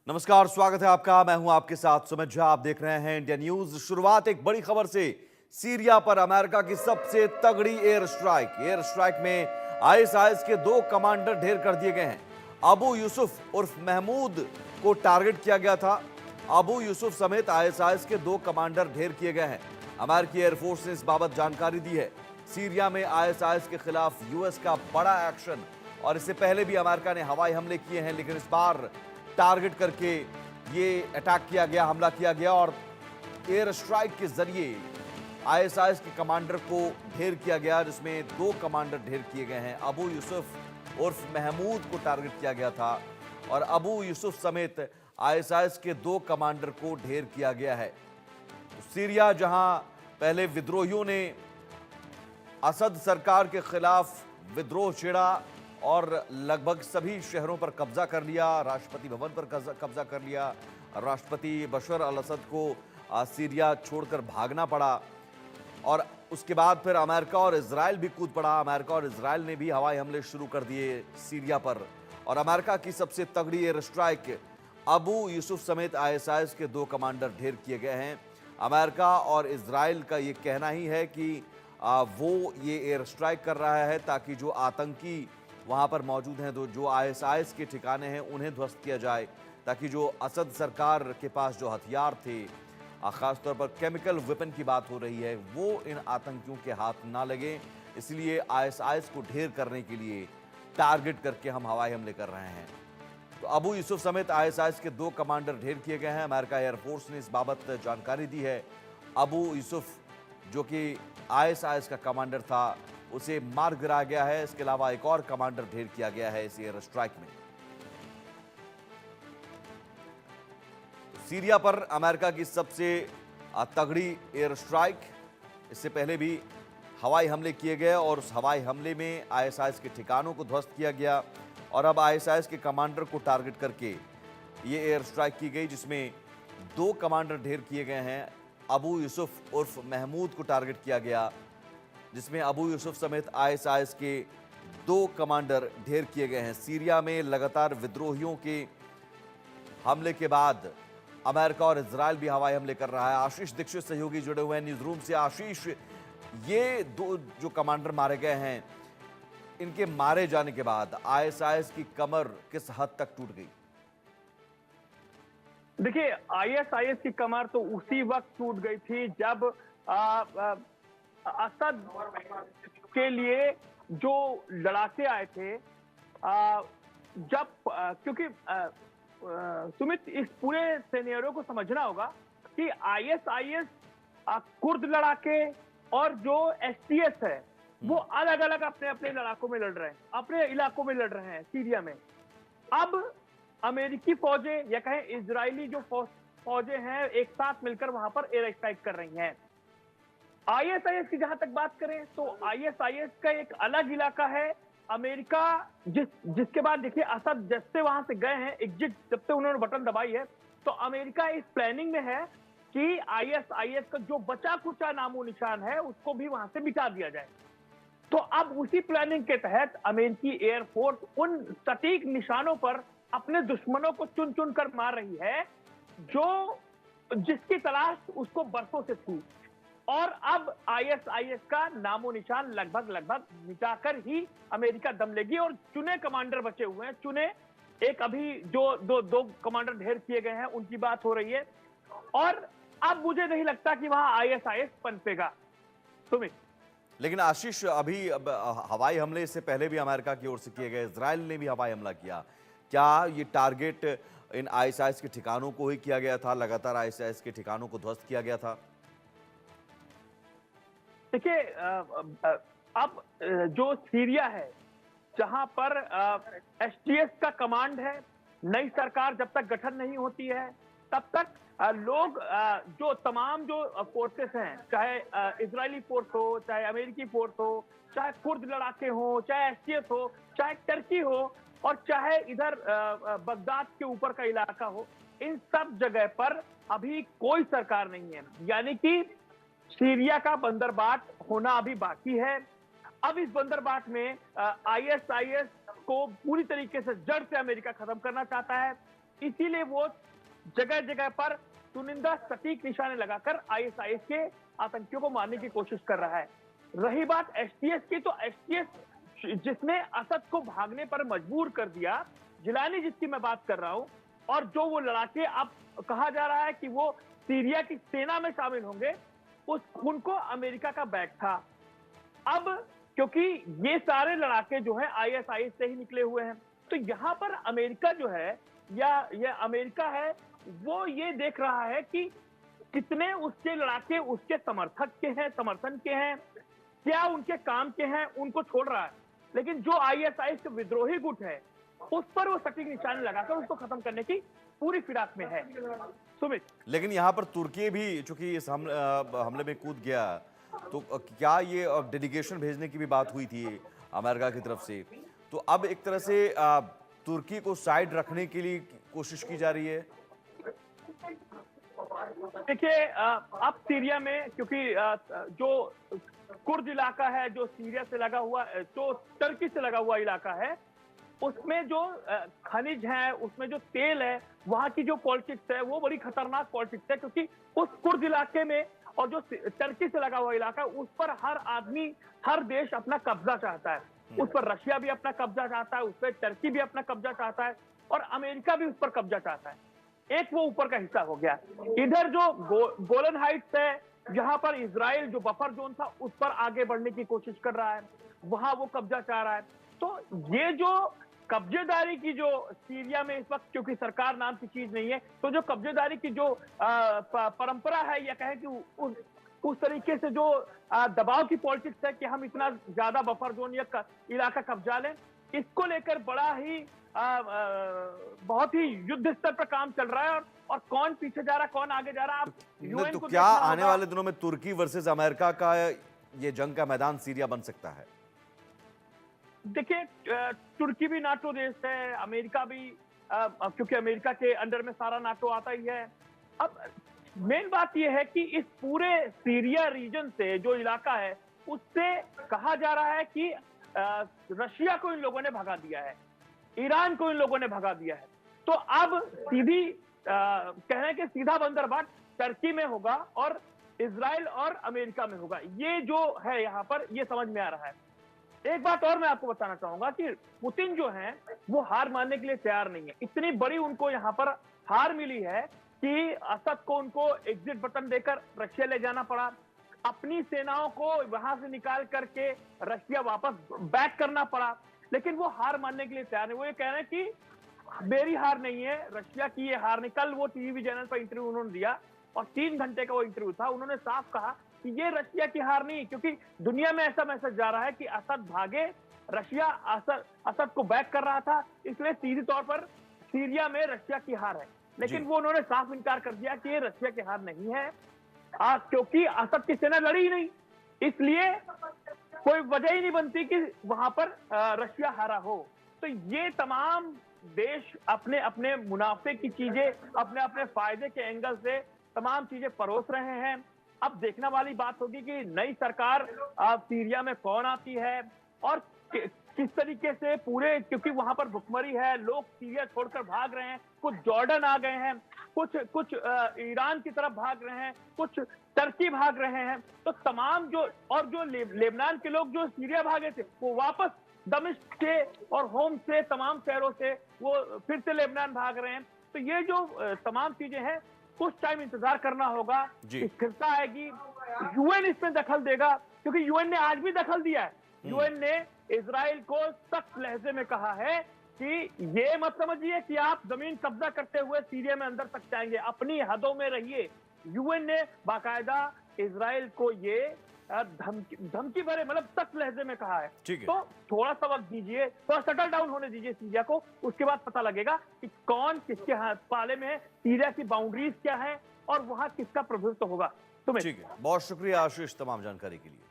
नमस्कार, स्वागत है आपका। मैं हूं आपके साथ सुमित झा। आप देख रहे हैं इंडिया न्यूज। शुरुआत एक बड़ी खबर से। सीरिया पर अमेरिका की सबसे तगड़ी एयर स्ट्राइक में आईएसआईएस के 2 कमांडर ढेर कर दिए गए हैं। अबू यूसुफ उर्फ महमूद को टारगेट किया गया था। अबू यूसुफ समेत आईएसआईएस के 2 कमांडर ढेर किए गए हैं। अमेरिकी एयरफोर्स ने इस बाबत जानकारी दी है। सीरिया में आईएसआईएस के खिलाफ यूएस का बड़ा एक्शन, और इससे पहले भी अमेरिका ने हवाई हमले किए हैं, लेकिन इस बार टारगेट करके ये अटैक किया गया, हमला किया गया और एयर स्ट्राइक के जरिए आईएसआईएस के कमांडर को ढेर किया गया, जिसमें 2 कमांडर ढेर किए गए हैं। अबू यूसुफ उर्फ महमूद को टारगेट किया गया था और अबू यूसुफ समेत आईएसआईएस के 2 कमांडर को ढेर किया गया है। सीरिया, जहां पहले विद्रोहियों ने असद सरकार के खिलाफ विद्रोह छेड़ा और लगभग सभी शहरों पर कब्जा कर लिया, राष्ट्रपति भवन पर कब्जा कर लिया। राष्ट्रपति बशर अल असद को सीरिया छोड़कर भागना पड़ा और उसके बाद फिर अमेरिका और इजराइल भी कूद पड़ा। अमेरिका और इजराइल ने भी हवाई हमले शुरू कर दिए सीरिया पर, और अमेरिका की सबसे तगड़ी एयर स्ट्राइक, अबू यूसुफ समेत आईएसआईएस के 2 कमांडर ढेर किए गए हैं। अमेरिका और इजराइल का ये कहना ही है कि वो ये एयर स्ट्राइक कर रहा है ताकि जो आतंकी वहां पर मौजूद हैं, जो आईएसआईएस के ठिकाने हैं, उन्हें ध्वस्त किया जाए, ताकि जो असद सरकार के पास जो हथियार थे, खासतौर पर केमिकल वेपन की बात हो रही है, वो इन आतंकियों के हाथ ना लगे। इसलिए आईएसआईएस को ढेर करने के लिए टारगेट करके हम हवाई हमले कर रहे हैं। तो अबू यूसुफ समेत आईएसआईएस के 2 कमांडर ढेर किए गए हैं। अमेरिका एयरफोर्स ने इस बाबत जानकारी दी है। अबू यूसुफ, जो कि आईएसआईएस का कमांडर था, उसे मार गिराया गया है। इसके अलावा एक और कमांडर ढेर किया गया है इस एयर स्ट्राइक में। सीरिया पर अमेरिका की सबसे तगड़ी एयर स्ट्राइक। इससे पहले भी हवाई हमले किए गए और उस हवाई हमले में आईएसआईएस के ठिकानों को ध्वस्त किया गया, और अब आईएसआईएस के कमांडर को टारगेट करके ये एयर स्ट्राइक की गई, जिसमें 2 कमांडर ढेर किए गए हैं। अबू यूसुफ उर्फ महमूद को टारगेट किया गया, जिसमें अबू यूसुफ समेत आईएसआईएस के 2 कमांडर ढेर किए गए हैं। सीरिया में लगातार विद्रोहियों के हमले के बाद अमेरिका और इजराइल भी हवाई हमले कर रहा है। आशीष दीक्षित सहयोगी जुड़े हुए हैं न्यूज रूम से। आशीष, ये 2 जो कमांडर मारे गए हैं, इनके मारे जाने के बाद आईएसआईएस की कमर किस हद तक टूट गई? देखिए, आईएसआईएस की कमर तो उसी वक्त टूट गई थी जब असद के लिए जो लड़ाके आए थे, जब क्योंकि सुमित, इस पूरे सिनेरियो को समझना होगा कि आईएसआईएस कुर्द लड़ाके और जो एसटीएस है, वो अलग अलग अपने अपने लड़ाकों में लड़ रहे हैं, अपने इलाकों में लड़ रहे हैं सीरिया में। अब अमेरिकी फौजें या कहें इजरायली जो फौजें हैं, एक साथ मिलकर वहां पर एयर स्ट्राइक कर रही हैं। आईएसआईएस की जहां तक बात करें तो आईएसआईएस का एक अलग इलाका है। अमेरिका जिसके बाद देखिए, असद जब से वहां से गए हैं, एग्जिट जब से उन्होंने बटन दबाई है, तो अमेरिका इस प्लानिंग में है कि आईएसआईएस का जो बचा कुचा नामो निशान है, उसको भी वहां से मिटा दिया जाए। तो अब उसी प्लानिंग के तहत अमेरिकी एयरफोर्स उन सटीक निशानों पर अपने दुश्मनों को चुन चुन कर मार रही है, जो जिसकी तलाश उसको बरसों से थी। और अब आईएसआईएस का नामो निशान लगभग मिटाकर ही अमेरिका दम लेगी, और चुने कमांडर बचे हुए हैं। चुने एक अभी जो दो कमांडर ढेर किए गए हैं, उनकी बात हो रही है, और अब मुझे नहीं लगता कि वहां आईएसआईएस पनपेगा। सुमित, लेकिन आशीष, अभी हवाई हमले इससे पहले भी अमेरिका की ओर से किए गए, इजराइल ने भी हवाई हमला किया। क्या ये टारगेट इन आईएसआईएस के ठिकानों को ही किया गया था? लगातार आईएसआईएस के ठिकानों को ध्वस्त किया गया था? देखिए, अब जो सीरिया है, जहां पर एसटीएस का कमांड है, नई सरकार जब तक गठन नहीं होती है, तब तक लोग जो तमाम जो फोर्सेस हैं, चाहे इजरायली फोर्स हो, चाहे अमेरिकी फोर्स हो, चाहे कुर्द लड़ाके हो, चाहे एसटीएस हो, चाहे टर्की हो, और चाहे इधर बगदाद के ऊपर का इलाका हो, इन सब जगह पर अभी कोई सरकार नहीं है। यानी कि सीरिया का बंदरबाट होना अभी बाकी है। अब इस बंदरबाट में आईएसआईएस को पूरी तरीके से जड़ से अमेरिका खत्म करना चाहता है। इसीलिए वो जगह जगह पर चुनिंदा सटीक निशाने लगाकर आईएसआईएस के आतंकियों को मारने की कोशिश कर रहा है। रही बात एसटीएस की, तो एसटीएस जिसने असद को भागने पर मजबूर कर दिया, जिलानी जिसकी मैं बात कर रहा हूं, और जो वो लड़ाके अब कहा जा रहा है कि वो सीरिया की सेना में शामिल होंगे, उनको अमेरिका का बैग था। अब क्योंकि ये सारे लड़ाके जो है आईएसआईएस से ही निकले हुए हैं, तो यहां पर अमेरिका जो है, या ये अमेरिका है, वो ये देख रहा है कि कितने उसके लड़ाके उसके समर्थक के हैं, समर्थन के हैं, क्या उनके काम के हैं, उनको छोड़ रहा है। लेकिन जो आईएसआईएस के विद्रोही गुट है, उस पर वो सटीक निशाने लगाकर उसको खत्म करने की पूरी फिराक में है। सुमित, लेकिन यहाँ पर तुर्की भी चूंकि इस हमले में कूद गया, तो क्या ये डेलीगेशन भेजने की भी बात हुई थी अमेरिका की तरफ से, तो अब एक तरह से तुर्की को साइड रखने के लिए कोशिश की जा रही है? देखिए, अब सीरिया में क्योंकि जो कुर्द इलाका है, जो सीरिया से लगा हुआ, जो टर्की से लगा हुआ इलाका है, उसमें जो खनिज है, उसमें जो तेल है, वहां की जो पॉलिटिक्स है वो बड़ी खतरनाक पॉलिटिक्स है, क्योंकि उस कुर्द इलाके में और जो टर्की से लगा हुआ इलाका है, उस पर हर आदमी, हर देश अपना कब्जा चाहता है। उस पर रशिया भी अपना कब्जा चाहता है, उस पर टर्की भी अपना कब्जा चाहता है, और अमेरिका भी उस पर कब्जा चाहता है। एक वो ऊपर का हिस्सा हो गया। इधर जो गोलन हाइट्स है, जहां पर इजराइल जो बफर जोन था, उस पर आगे बढ़ने की कोशिश कर रहा है, वहां वो कब्जा चाह रहा है। तो ये जो कब्जेदारी की जो सीरिया में इस वक्त, क्योंकि सरकार नाम की चीज नहीं है, तो जो कब्जेदारी की जो परंपरा है, या कहें कि उस तरीके से जो दबाव की पॉलिटिक्स है कि हम इतना ज्यादा बफर जोन या इलाका कब्जा लें, इसको लेकर बड़ा ही बहुत ही युद्ध स्तर पर काम चल रहा है, और कौन पीछे जा रहा है, कौन आगे जा रहा है। आप यूएन तो को क्या देखना आने होगा। वाले दिनों में तुर्की वर्सेस अमेरिका का ये जंग का मैदान सीरिया बन सकता है? देखिए, तुर्की भी नाटो देश है, अमेरिका भी, क्योंकि अमेरिका के अंडर में सारा नाटो आता ही है। अब मेन बात यह है कि इस पूरे सीरिया रीजन से, जो इलाका है, उससे कहा जा रहा है कि रशिया को इन लोगों ने भगा दिया है, ईरान को इन लोगों ने भगा दिया है। तो अब सीधी कहने के सीधा बंदरबाट टर्की में होगा और इजराइल और अमेरिका में होगा। ये जो है यहाँ पर, ये समझ में आ रहा है। एक बात और मैं आपको बताना चाहूंगा कि पुतिन जो है वो हार मानने के लिए तैयार नहीं है। इतनी बड़ी उनको यहाँ पर हार मिली है कि असद को उनको एग्जिट बटन देकर रशिया ले जाना पड़ा, अपनी सेनाओं को वहां से निकाल करके रशिया वापस बैक करना पड़ा, लेकिन वो हार मानने के लिए तैयार नहीं। वो ये कह रहे हैं कि मेरी हार नहीं है, रशिया की ये हार नहीं। कल वो टीवी चैनल पर इंटरव्यू उन्होंने दिया, और 3 घंटे का वो इंटरव्यू था। उन्होंने साफ कहा कि ये रशिया की हार नहीं, क्योंकि दुनिया में ऐसा मैसेज जा रहा है कि असद भागे, रशिया असद को बैक कर रहा था, इसलिए सीधी तौर पर सीरिया में रशिया की हार है। लेकिन वो उन्होंने साफ इनकार कर दिया कि ये रशिया की हार नहीं है, क्योंकि असद की सेना लड़ी ही नहीं, इसलिए कोई वजह ही नहीं बनती कि वहां पर रशिया हारा हो। तो ये तमाम देश अपने अपने मुनाफे की चीजें, अपने अपने फायदे के एंगल से तमाम चीजें परोस रहे हैं। अब देखने वाली बात होगी कि नई सरकार सीरिया में कौन आती है, और किस तरीके से पूरे, क्योंकि वहां पर भुखमरी है, लोग सीरिया छोड़कर भाग रहे हैं, कुछ जॉर्डन आ गए हैं, कुछ ईरान की तरफ भाग रहे हैं, कुछ टर्की भाग रहे हैं। तो तमाम जो लेबनान के लोग जो सीरिया भागे थे, वो वापस दमिश्क से और होम से, तमाम शहरों से वो फिर से लेबनान भाग रहे हैं। तो ये जो तमाम चीजें हैं, कुछ टाइम इंतजार करना होगा, स्थिरता आएगी, यूएन इसमें दखल देगा, क्योंकि यूएन ने आज भी दखल दिया है। यूएन ने इजराइल को सख्त लहजे में कहा है कि ये मत समझिए कि आप जमीन कब्जा करते हुए सीरिया में अंदर तक जाएंगे, अपनी हदों में रहिए। यूएन ने बाकायदा इजराइल को ये धमकी भरे, मतलब सख्त लहजे में कहा है। तो थोड़ा सा वक्त दीजिए, थोड़ा सेटल डाउन होने दीजिए सीरिया को, उसके बाद पता लगेगा कि कौन किसके हाथ पाले में है, सीरिया की बाउंड्रीज क्या है, और वहां किसका प्रभुत्व होगा। तुम्हें ठीक है, बहुत शुक्रिया आशीष तमाम जानकारी के लिए।